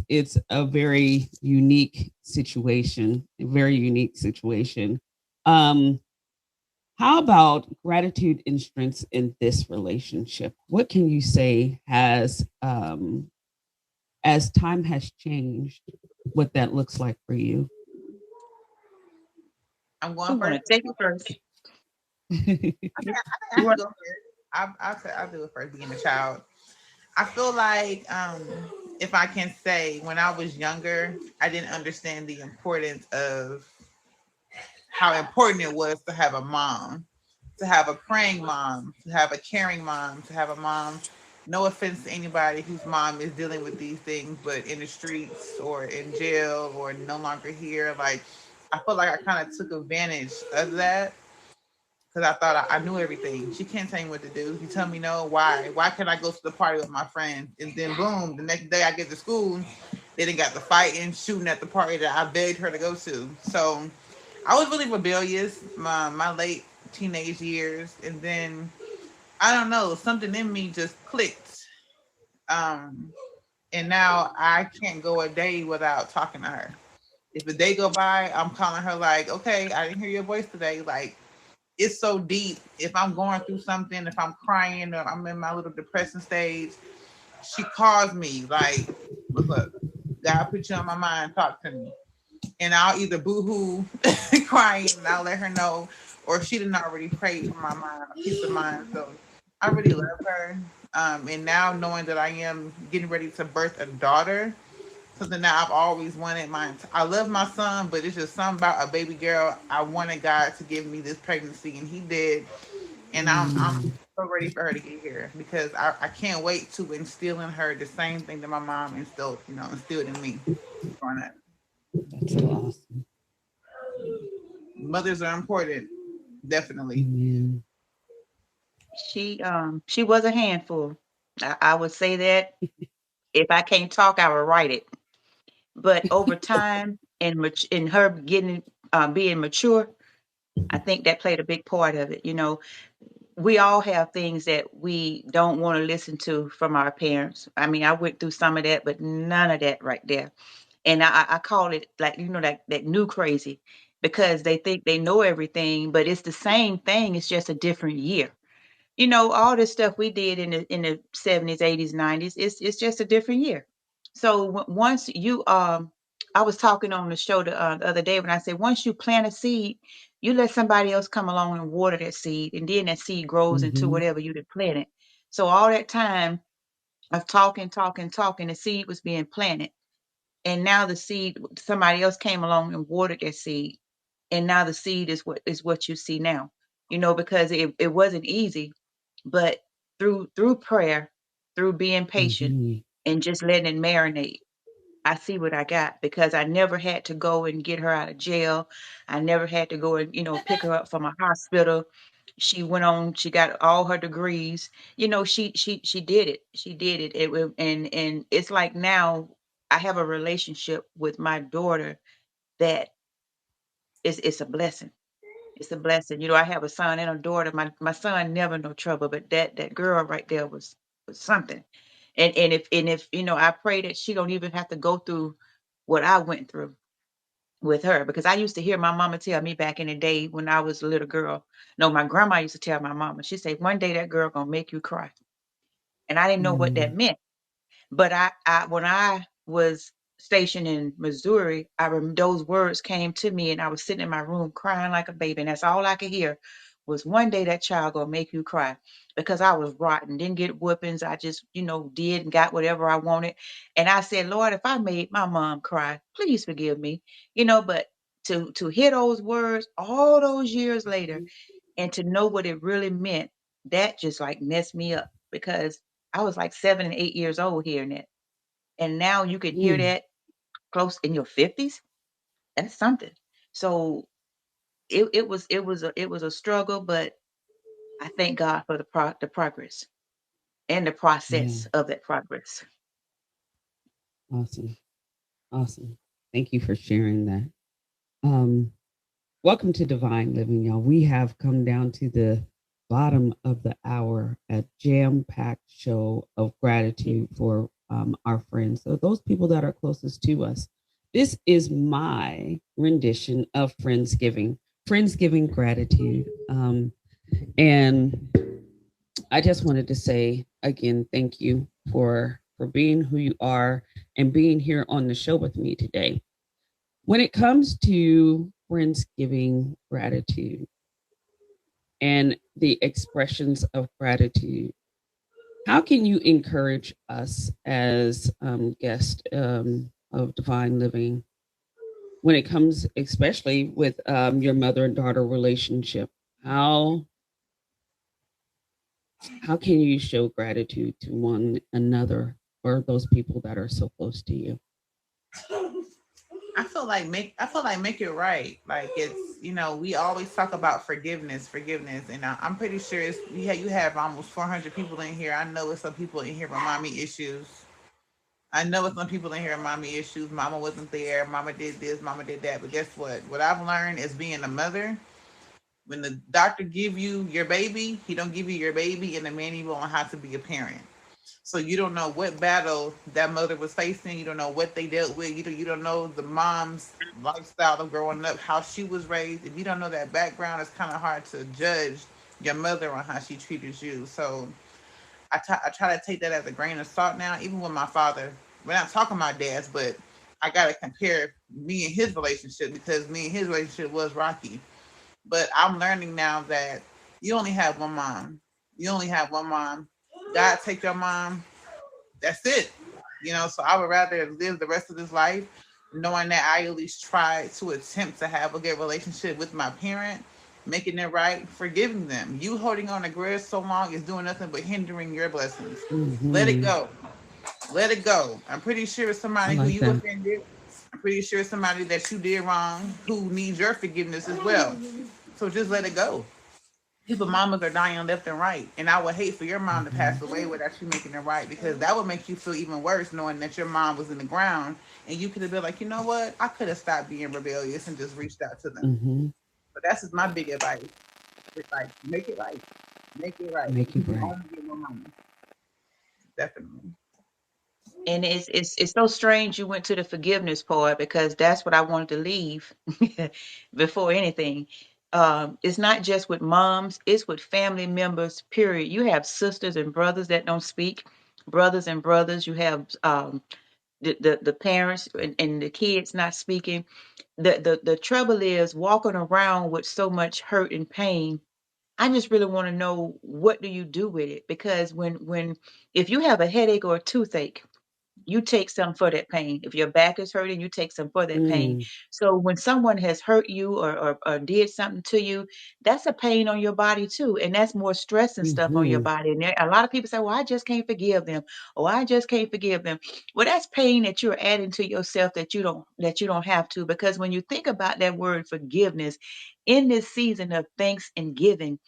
a very unique situation, How about gratitude and strengths in this relationship? What can you say has, as time has changed, what that looks like for you? I'm going first. Take it first. I'll do it first, being a child. I feel like if I can say, when I was younger, I didn't understand the importance of how important it was to have a mom, to have a praying mom, to have a caring mom, to have a mom. No offense to anybody whose mom is dealing with these things, but in the streets or in jail or no longer here, like I feel like I kind of took advantage of that because I thought I knew everything. She can't tell me what to do. You tell me no, why? Why can't I go to the party with my friends? And then boom, the next day I get to school, they done got the fighting, shooting at the party that I begged her to go to. So I was really rebellious my late teenage years, and then I don't know, something in me just clicked. And now I can't go a day without talking to her. If a day go by, I'm calling her like, okay, I didn't hear your voice today. Like, it's so deep. If I'm going through something, if I'm crying or I'm in my little depression stage, she calls me like, what's up? God put you on my mind, talk to me. And I'll either boo-hoo crying and I'll let her know, or she didn't already pray for my mind, peace of mind. So I really love her. And now knowing that I am getting ready to birth a daughter, something that I've always wanted. I love my son, but it's just something about a baby girl. I wanted God to give me this pregnancy, and He did. And I'm so ready for her to get here because I can't wait to instill in her the same thing that my mom instilled in me growing up. That's so awesome. Mothers are important, definitely. Mm-hmm. She was a handful. I would say that if I can't talk, I would write it. But over time and in her getting being mature, I think that played a big part of it. We all have things that we don't want to listen to from our parents. I mean, I went through some of that, but none of that right there. And I call it like, that new crazy because they think they know everything, but it's the same thing. It's just a different year. All this stuff we did in the 70s, 80s, 90s, it's just a different year. So once you I was talking on the show the other day when I said once you plant a seed, you let somebody else come along and water that seed, and then that seed grows into whatever you had planted. So all that time of talking, the seed was being planted. And now the seed, somebody else came along and watered that seed, and now the seed is what you see now. Because it wasn't easy, but through prayer, through being patient Mm-hmm. and just letting it marinate, I see what I got, because I never had to go and get her out of jail. I never had to go and, pick her up from a hospital. She went on, she got all her degrees. She did it. She did it. And it's like now I have a relationship with my daughter that it's a blessing. It's a blessing. I have a son and a daughter. My son never no trouble, but that girl right there was something. And if I pray that she don't even have to go through what I went through with her, because I used to hear my mama tell me back in the day when I was a little girl. No, my grandma used to tell my mama. She said, one day that girl gonna make you cry. And I didn't know what that Mm, meant. But when I was stationed in Missouri, those words came to me, and I was sitting in my room crying like a baby, and that's all I could hear was, one day that child gonna make you cry, because I was rotten, didn't get whoopings. I just, did and got whatever I wanted. And I said, Lord, if I made my mom cry, please forgive me. But to hear those words all those years later and to know what it really meant, that just like messed me up, because I was like 7 and 8 years old hearing that. And now you can hear mm, that close in your 50s. That's something. So it was a struggle, but I thank God for the progress and the yeah. process of that progress. Awesome. Awesome. Thank you for sharing that. Um, Welcome to Divine Living, y'all. We have come down to the bottom of the hour, a jam-packed show of gratitude for our friends. So those people that are closest to us. This is my rendition of Friendsgiving, Friendsgiving Gratitude. And I just wanted to say again, thank you for being who you are and being here on the show with me today. When it comes to Friendsgiving gratitude and the expressions of gratitude, how can you encourage us as guests of Divine Living when it comes, especially with your mother and daughter relationship? How how can you show gratitude to one another or those people that are so close to you? I feel like make it right. Like it's we always talk about forgiveness, and I'm pretty sure you have almost 400 people in here. I know it's some people in here with mommy issues. I know it's some people in here with mommy issues. Mama wasn't there. Mama did this. Mama did that. But guess what? What I've learned is being a mother. When the doctor give you your baby, he don't give you your baby in the manual on how to be a parent. So you don't know what battle that mother was facing. You don't know what they dealt with. You don't know the mom's lifestyle of growing up, how she was raised. If you don't know that background, it's kind of hard to judge your mother on how she treated you. So I try to take that as a grain of salt now, even with my father. We're not talking about dads, but I got to compare me and his relationship because me and his relationship was rocky. But I'm learning now that you only have one mom. You only have one mom. God take your mom. That's it. So I would rather live the rest of this life knowing that I at least tried to attempt to have a good relationship with my parent, making it right, forgiving them. You holding on to grudge so long is doing nothing but hindering your blessings. Let it Hmm. go. Let it go. I'm pretty sure it's I somebody who like you that. offended. I'm pretty sure it's somebody that you did wrong who needs your forgiveness as well. So just let it go. People mamas are dying left and right, and I would hate for your mom to pass Hmm. away without you making it right, because that would make you feel even worse knowing that your mom was in the ground and you could have been like, you know what, I could have stopped being rebellious and just reached out to them. Hmm. But that's just my big advice. It's like, make it right. Make it right. Make You it can right. only get one mama. Definitely. And it's so strange you went to the forgiveness part, because that's what I wanted to leave before anything. It's not just with moms, it's with family members, period. You have sisters and brothers that don't speak, brothers and brothers. You have the parents and the kids not speaking. The trouble is walking around with so much hurt and pain. I just really want to know, what do you do with it? Because when if you have a headache or a toothache, you take some for that pain. If your back is hurting, you take some for that pain. Mm, So when someone has hurt you or did something to you, that's a pain on your body too. And that's more stress and stuff on your mhm, body. And a lot of people say, well, I just can't forgive them. Oh, I just can't forgive them. Well, that's pain that you're adding to yourself that you don't have to. Because when you think about that word forgiveness in this season of thanks and giving,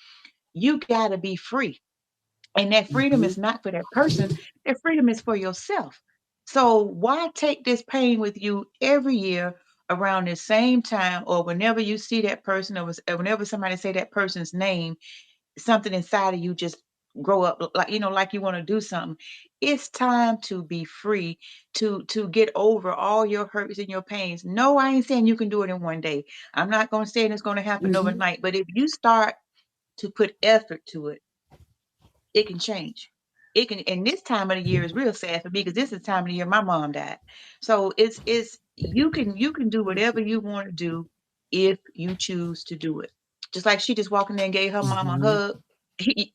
you gotta be free. And that freedom mhm, is not for that person, that freedom is for yourself. So why take this pain with you every year around the same time, or whenever you see that person, or whenever somebody say that person's name, something inside of you just grow up like like you want to do something. It's time to be free, to get over all your hurts and your pains. No, I ain't saying you can do it in one day. I'm not going to say it's going to happen mhm. overnight, but if you start to put effort to it, it can change. It can, and this time of the year is real sad for me because this is the time of the year my mom died. So it's you can do whatever you want to do if you choose to do it. Just like she just walked in there and gave her mom a Mhm. hug.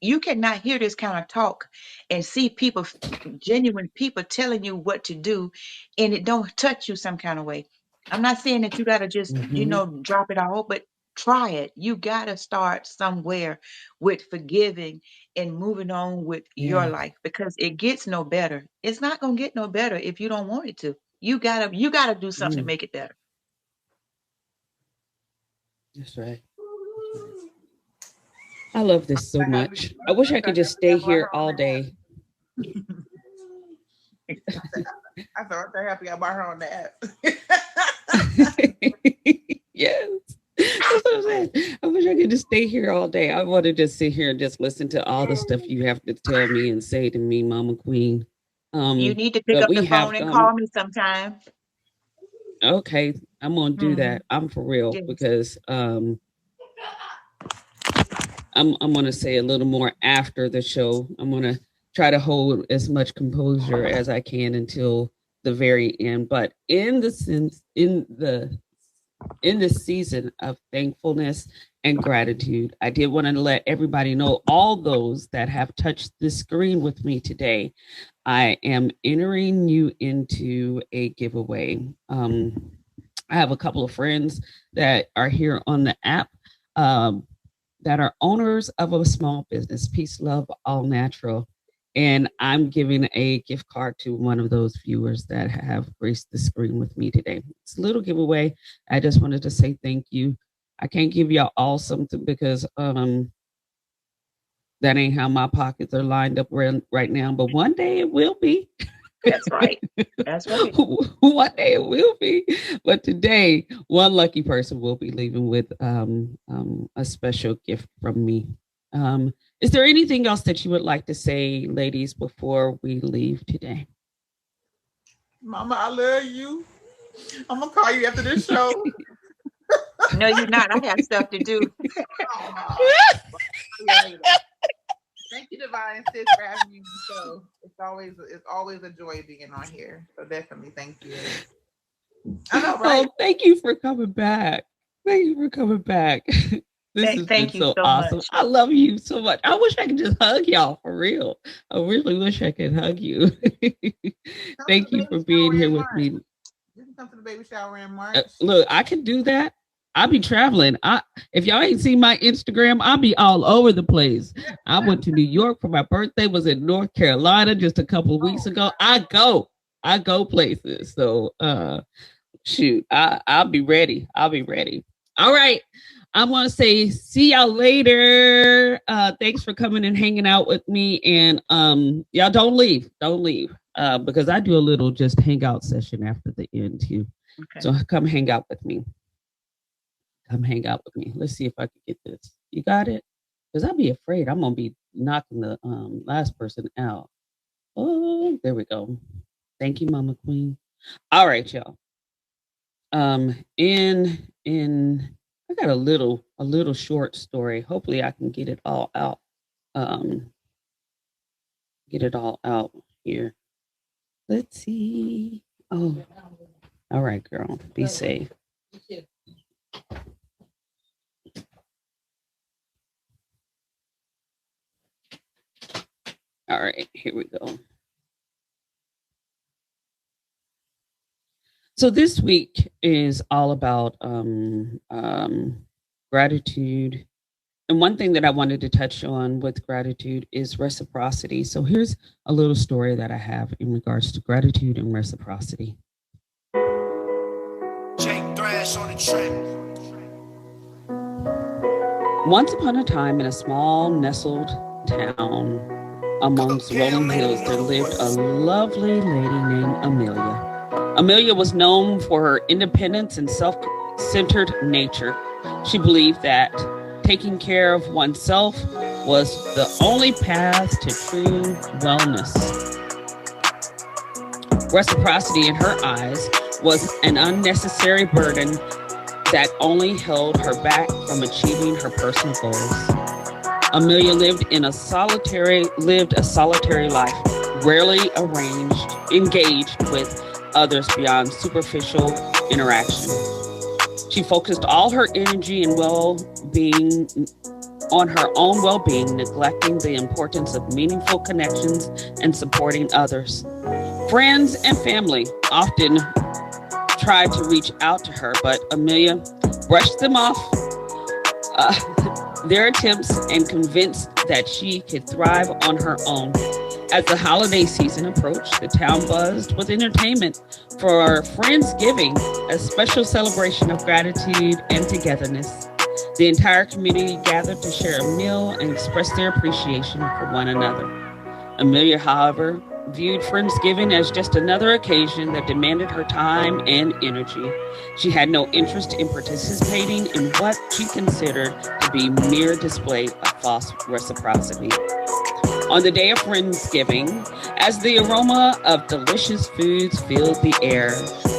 You cannot hear this kind of talk and see people, genuine people telling you what to do, and it don't touch you some kind of way. I'm not saying that you gotta just, Mhm. drop it all, but try it. You gotta start somewhere with forgiving and moving on with your Yeah, life because it gets no better. It's not gonna get no better if you don't want it to. You gotta do something to mm, make it better. that's right. That's right. I love this so I have much. I wish I could just stay here all day. I thought I happy I brought her on the app. Yes. That's what I'm saying. I wish I could just stay here all day. I want to just sit here and just listen to all the stuff you have to tell me and say to me, Mama Queen. You need to pick But up we the phone have and come. call me sometime. Okay, I'm gonna do Hmm. that. I'm for real Yes. because I'm gonna say a little more after the show. I'm gonna try to hold as much composure as I can until the very end. But in this season of thankfulness and gratitude, I did want to let everybody know, all those that have touched the screen with me today, I am entering you into a giveaway. I have a couple of friends that are here on the app, um, that are owners of a small business, Peace, Love, All Natural. And I'm giving a gift card to one of those viewers that have graced the screen with me today. It's a little giveaway. I just wanted to say thank you. I can't give y'all all something because that ain't how my pockets are lined up right now, but one day it will be. That's right. That's right. One day it will be. But today, one lucky person will be leaving with a special gift from me. Is there anything else that you would like to say, ladies, before we leave today? Mama, I love you. I'm gonna call you after this show. No, you're not. I got stuff to do. Aw. Yeah. Thank you, Divine Sis, for having me on the show. It's always a joy being on here. So definitely thank you. I know, right? Oh, thank you for coming back. Thank you for coming back. This has been Thank you so so awesome. much. I love you so much. I wish I could just hug y'all for real. I really wish I could hug you. Come to the Thank you baby for being shower here in with March. me. You can come to the baby shower in March. Look, I can do that. I'll be traveling. If y'all ain't seen my Instagram, I'll be all over the place. I went to New York for my birthday, was in North Carolina just a couple of weeks ago. I go places. So shoot, I'll be ready. I'll be ready. All right. I want to say see y'all later. Thanks for coming and hanging out with me. And y'all don't leave. Don't leave. Because I do a little just hangout session after the end too. Okay. So come hang out with me. Come hang out with me. Let's see if I can get this. You got it? Because I'll be afraid I'm gonna be knocking the last person out. Oh, there we go. Thank you, Mama Queen. All right, y'all. In I got a little short story. Hopefully I can get it all out. Um, get it all out here. Let's see. Oh, all right, girl. Be safe. All right, here we go. So this week is all about gratitude. And one thing that I wanted to touch on with gratitude is reciprocity. So here's a little story that I have in regards to gratitude and reciprocity. Once upon a time, in a small nestled town amongst rolling hills, there lived a lovely lady named Amelia. Amelia was known for her independence and self-centered nature. She believed that taking care of oneself was the only path to true wellness. Reciprocity in her eyes was an unnecessary burden that only held her back from achieving her personal goals. Amelia lived a solitary life, rarely engaged with others beyond superficial interaction. She focused all her energy and well-being on her own well-being, neglecting the importance of meaningful connections and supporting others. Friends and family often tried to reach out to her, but Amelia brushed them off their attempts and convinced that she could thrive on her own. As the holiday season approached, the town buzzed with entertainment for Friendsgiving, a special celebration of gratitude and togetherness. The entire community gathered to share a meal and express their appreciation for one another. Amelia, however, viewed Friendsgiving as just another occasion that demanded her time and energy. She had no interest in participating in what she considered to be mere display of false reciprocity. On the day of Friendsgiving, as the aroma of delicious foods filled the air,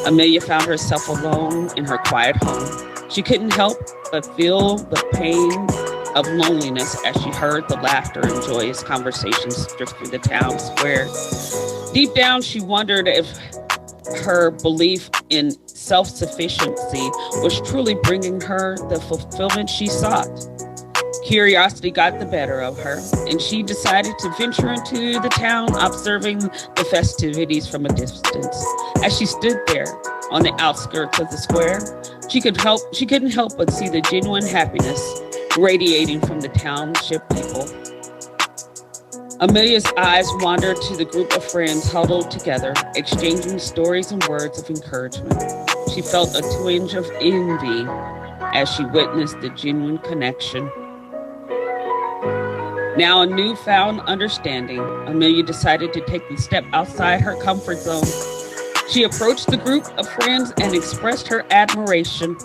Amelia found herself alone in her quiet home. She couldn't help but feel the pain of loneliness as she heard the laughter and joyous conversations drift through the town square. Deep down, she wondered if her belief in self-sufficiency was truly bringing her the fulfillment she sought. Curiosity got the better of her, and she decided to venture into the town, observing the festivities from a distance. As she stood there on the outskirts of the square, she couldn't help but see the genuine happiness radiating from the township people. Amelia's eyes wandered to the group of friends huddled together, exchanging stories and words of encouragement. She felt a twinge of envy as she witnessed the genuine connection. Now a newfound understanding, Amelia decided to take the step outside her comfort zone. She approached the group of friends and expressed her admiration.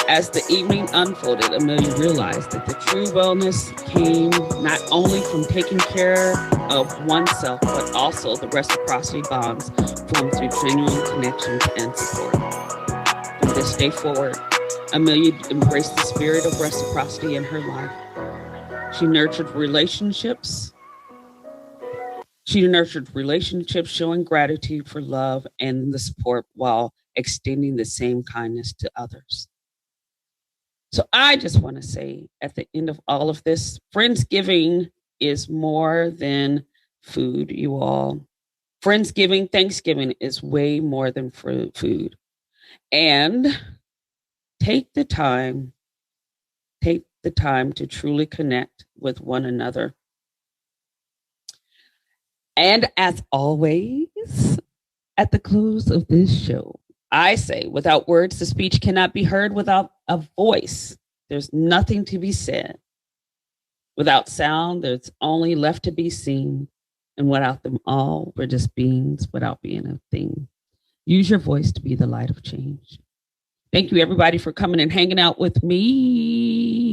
As the evening unfolded, Amelia realized that the true wellness came not only from taking care of oneself, but also the reciprocity bonds formed through genuine connections and support. From this day forward, Amelia embraced the spirit of reciprocity in her life. She nurtured relationships, showing gratitude for love and the support while extending the same kindness to others. So I just want to say at the end of all of this, Friendsgiving is more than food, you all. Friendsgiving, Thanksgiving is way more than food. And take the time to truly connect with one another. And as always, at the close of this show, I say, without words, the speech cannot be heard. Without a voice, there's nothing to be said. Without sound, there's only left to be seen. And without them all, we're just beings without being a thing. Use your voice to be the light of change. Thank you, everybody, for coming and hanging out with me.